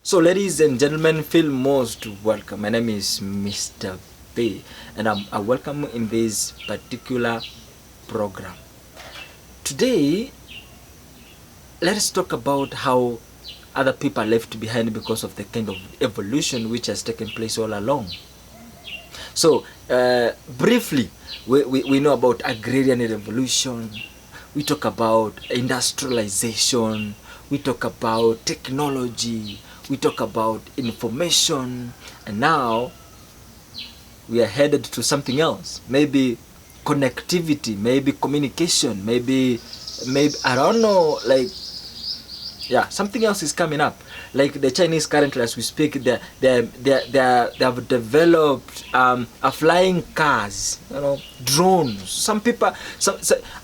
So, ladies and gentlemen, feel most welcome. My name is Mr. B, and I welcome in this particular program. Today, let us talk about how other people are left behind because of the kind of evolution which has taken place all along. So, briefly, we know about agrarian revolution. We talk about industrialization. We talk about technology. We talk about information. And now we are headed to something else. Maybe connectivity, maybe communication, maybe I don't know, like, yeah, something else is coming up. Like the Chinese currently, as we speak, they have developed a flying cars, drones. Some people,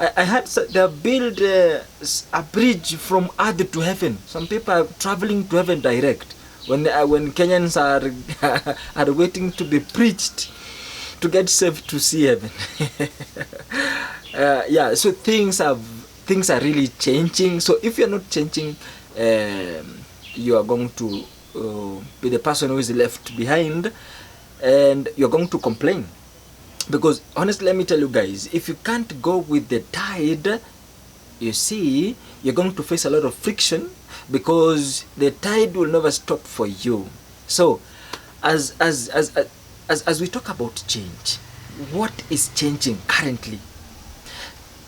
I heard they have built a bridge from earth to heaven. Some people are traveling to heaven direct. When Kenyans are waiting to be preached to get saved to see heaven. Yeah, so things are really changing. So if you're not changing, you are going to be the person who is left behind, and you're going to complain. Because honestly, let me tell you guys, if you can't go with the tide, you see, you're going to face a lot of friction, because the tide will never stop for you. So as we talk about change, what is changing currently?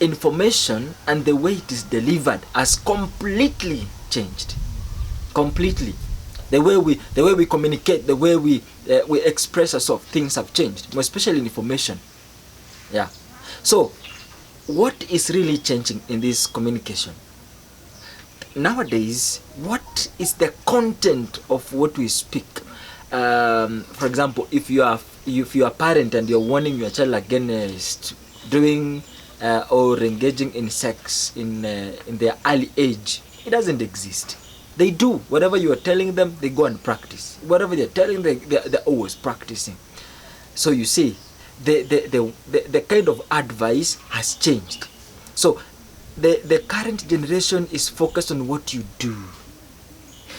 Information and the way it is delivered has completely changed. Completely. The way we communicate, the way we express ourselves, things have changed, especially in information. Yeah. So what is really changing in this communication? Nowadays, what is the content of what we speak? For example, if you are a parent and you're warning your child against doing or engaging in sex in their early age, it doesn't exist. They do whatever you are telling them. They go and practice whatever they're telling them. They're always practicing. So you see, the kind of advice has changed. So the current generation is focused on what you do.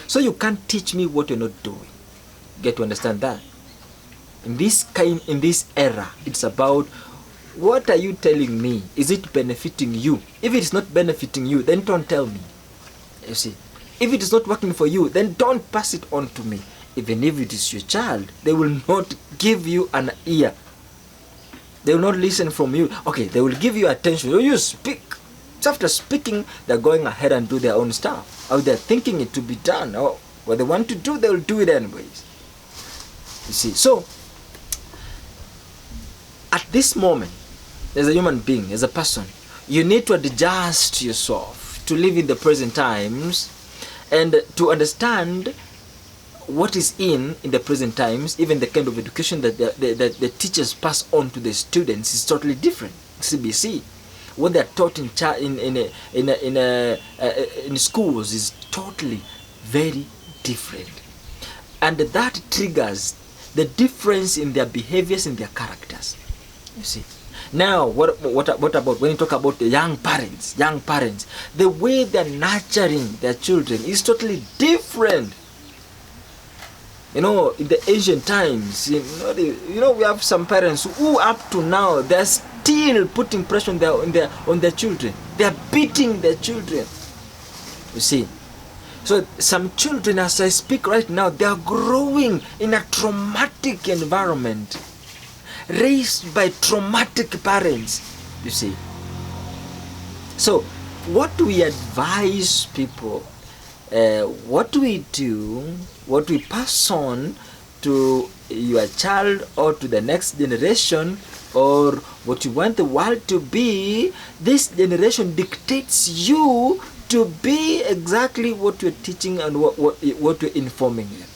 So you can't teach me what you're not doing. Get to understand that? In this era, it's about, what are you telling me? Is it benefiting you? If it is not benefiting you, then don't tell me. You see, if it is not working for you, then don't pass it on to me. Even if it is your child, they will not give you an ear. They will not listen from you. Okay, they will give you attention. You speak. So after speaking, they're going ahead and do their own stuff. Or they're thinking it to be done. Or what they want to do, they will do it anyways. You see, so at this moment, as a human being, as a person, you need to adjust yourself to live in the present times and to understand what is in the present times. Even the kind of education that the teachers pass on to the students is totally different. CBC, what they're taught in schools is totally very different, and that triggers the difference in their behaviors and their characters. You see. Now, what about when you talk about the young parents? Young parents, the way they're nurturing their children is totally different. In the ancient times, we have some parents who up to now they're still putting pressure on their children. They're beating their children. You see. So some children, as I speak right now, they are growing in a traumatic environment, raised by traumatic parents, you see. So what we advise people, what we do, what we pass on to your child or to the next generation, or what you want the world to be, this generation dictates you to be exactly what you're teaching and what you're informing them.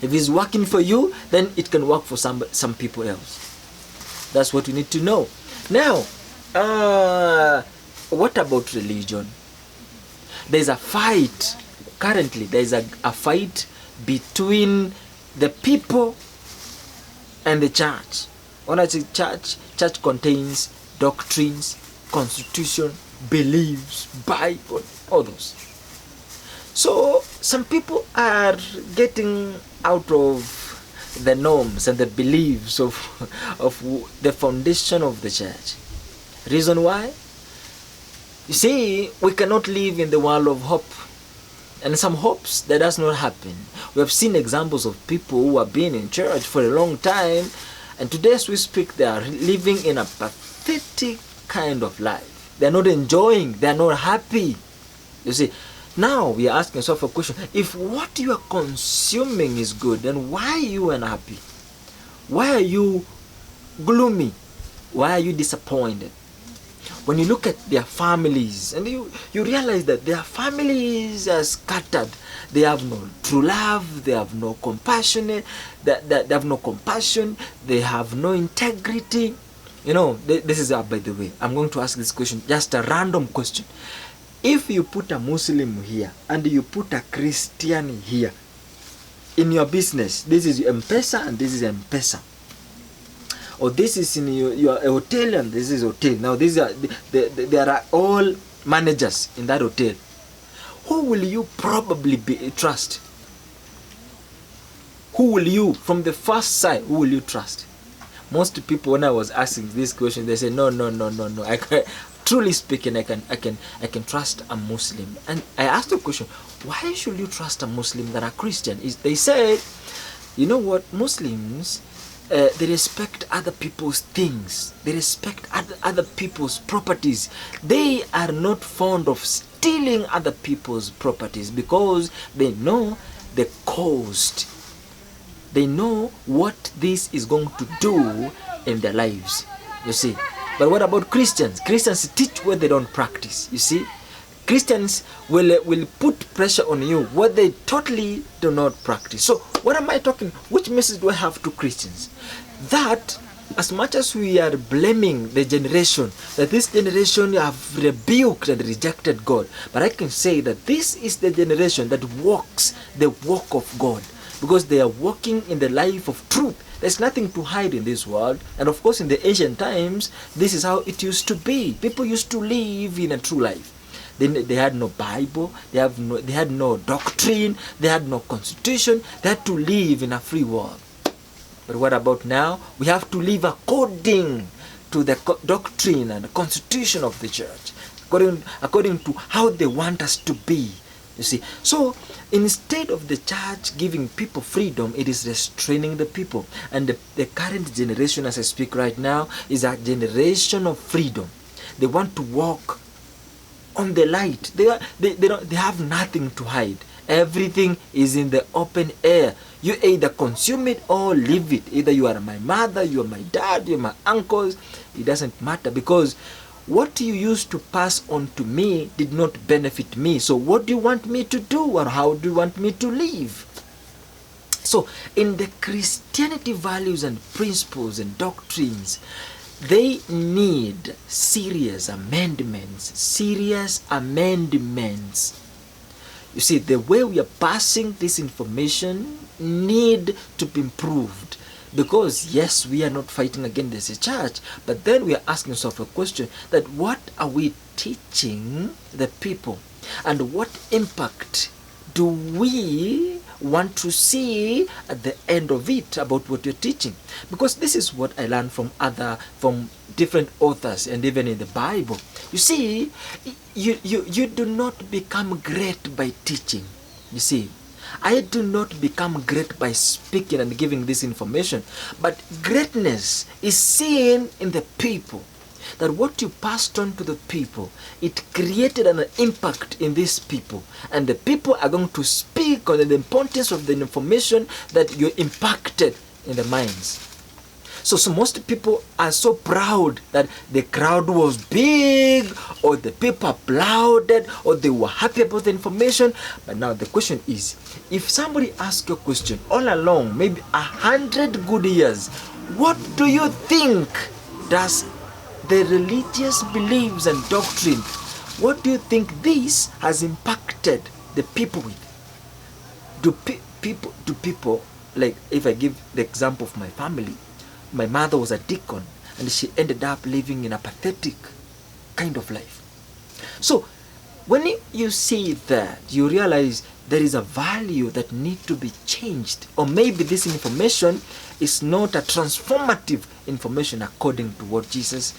If it's working for you, then it can work for some people else. That's what you need to know. Now, what about religion? There's a fight. Currently, there's a fight between the people and the church. When I say church contains doctrines, constitution, beliefs, Bible, all those. So some people are getting out of the norms and the beliefs of the foundation of the church. Reason why? You see, we cannot live in the world of hope. And some hopes that does not happen. We have seen examples of people who have been in church for a long time, and today as we speak, they are living in a pathetic kind of life. They are not enjoying, they are not happy. You see, now we are asking ourselves a question. If what you are consuming is good, then why are you unhappy? Why are you gloomy? Why are you disappointed? When you look at their families, and you realize that their families are scattered. They have no true love, they have no compassion, they have no compassion, they have no integrity. You know, this is, by the way, I'm going to ask this question, just a random question. If you put a Muslim here and you put a Christian here in your business, this is M-Pesa and this is M-Pesa, or this is in your hotel and this is hotel. Now these are there are all managers in that hotel. Who will you probably trust? Who will you, from the first sight, who will you trust? Most people, when I was asking this question, they say no. I can, truly speaking, I can trust a Muslim. And I asked the question, why should you trust a Muslim than a Christian? They said, you know what, Muslims, they respect other people's things. They respect other people's properties. They are not fond of stealing other people's properties because they know the cost. They know what this is going to do in their lives. You see. But what about Christians? Christians teach what they don't practice. You see. Christians will put pressure on you what they totally do not practice. So what am I talking? Which message do I have to Christians? That as much as we are blaming the generation, that this generation have rebuked and rejected God, but I can say that this is the generation that walks the walk of God, because they are walking in the life of truth. There's nothing to hide in this world. And of course in the ancient times, this is how it used to be. People used to live in a true life. They had no Bible, they had no doctrine, they had no constitution, they had to live in a free world. But what about now? We have to live according to the doctrine and the constitution of the church, according to how they want us to be. You see, so instead of the church giving people freedom, it is restraining the people. And the current generation, as I speak right now, is a generation of freedom. They want to walk on the light. They have nothing to hide. Everything is in the open air. You either consume it or leave it. Either you are my mother, you are my dad, you are my uncles. It doesn't matter, because what you used to pass on to me did not benefit me. So what do you want me to do, or how do you want me to live? So in the Christianity values and principles and doctrines, they need serious amendments. You see, the way we are passing this information need to be improved. Because yes, we are not fighting against the church, but then we are asking ourselves a question, that what are we teaching the people? And what impact do we want to see at the end of it about what you're teaching? Because this is what I learned from different authors and even in the Bible. You see, you do not become great by teaching. You see, I do not become great by speaking and giving this information, but greatness is seen in the people. That what you passed on to the people, it created an impact in these people, and the people are going to speak on the importance of the information that you impacted in the minds. So most people are so proud that the crowd was big, or the people applauded, or they were happy about the information. But now the question is, if somebody asks you a question all along, maybe 100 good years, what do you think does the religious beliefs and doctrine, what do you think this has impacted the people with? Do people, like if I give the example of my family, my mother was a deacon and she ended up living in a pathetic kind of life. So when you see that, you realize there is a value that need to be changed, or maybe this information is not a transformative information according to what Jesus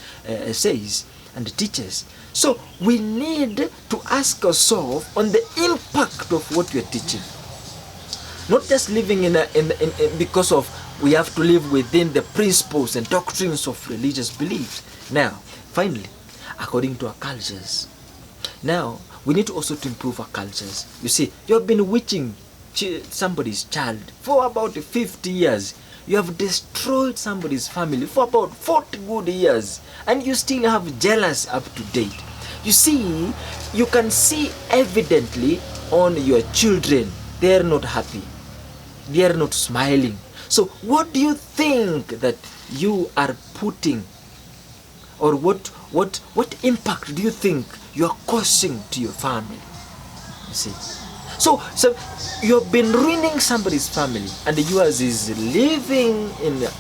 says and teaches. So we need to ask ourselves on the impact of what we are teaching, not just living in because of we have to live within the principles and doctrines of religious beliefs. Now, finally, according to our cultures, now we need to also to improve our cultures. You see, you have been witching somebody's child for about 50 years. You have destroyed somebody's family for about 40 good years, and you still have jealous up to date. You see, you can see evidently on your children, they are not happy. They are not smiling. So what do you think that you are putting, or what impact do you think you are causing to your family? You see, so you have been ruining somebody's family, and yours is living in a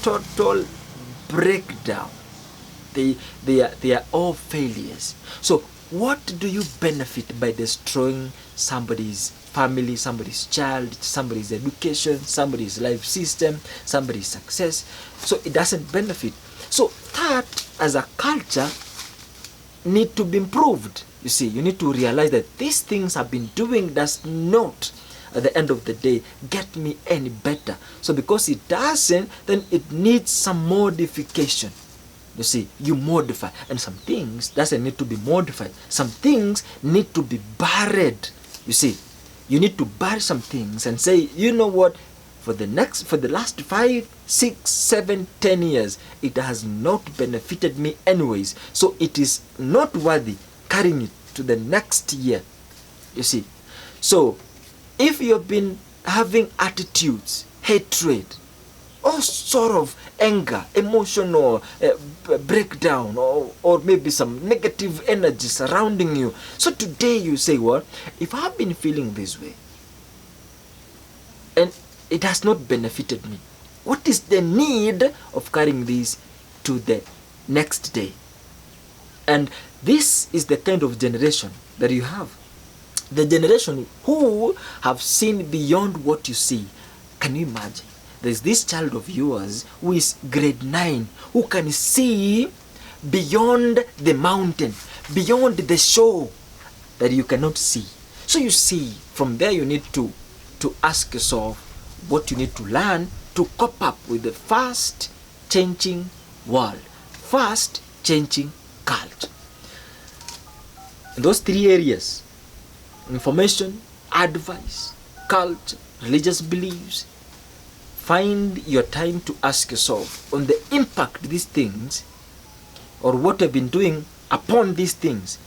total breakdown. They are all failures. So what do you benefit by destroying somebody's family, somebody's child, somebody's education, somebody's life system, somebody's success? So it doesn't benefit. So that, as a culture, need to be improved. You see, you need to realize that these things I've been doing does not, at the end of the day, get me any better. So because it doesn't, then it needs some modification. You see, you modify, and some things doesn't need to be modified. Some things need to be buried. You see, you need to bury some things and say, you know what, for the last 5, 6, 7, 10 years, it has not benefited me anyways. So it is not worthy carrying it to the next year. You see, so if you've been having attitudes, hatred, all sort of anger, emotional breakdown, or maybe some negative energy surrounding you. So today you say, well, if I've been feeling this way and it has not benefited me, what is the need of carrying this to the next day? And this is the kind of generation that you have. The generation who have seen beyond what you see. Can you imagine? There's this child of yours who is grade 9, who can see beyond the mountain, beyond the shore that you cannot see. So you see, from there you need to ask yourself what you need to learn to cope up with the fast changing world, fast changing culture. In those 3 areas: information, advice, culture, religious beliefs, find your time to ask yourself on the impact these things, or what I've been doing upon these things.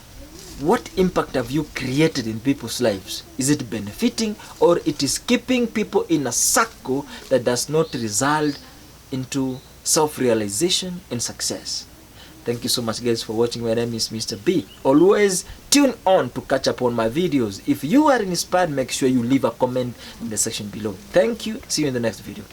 What impact have you created in people's lives? Is it benefiting, or it is keeping people in a circle that does not result into self-realization and success? Thank you so much, guys, for watching. My name is Mr. B. Always tune on to catch up on my videos. If you are inspired, make sure you leave a comment in the section below. Thank you. See you in the next video.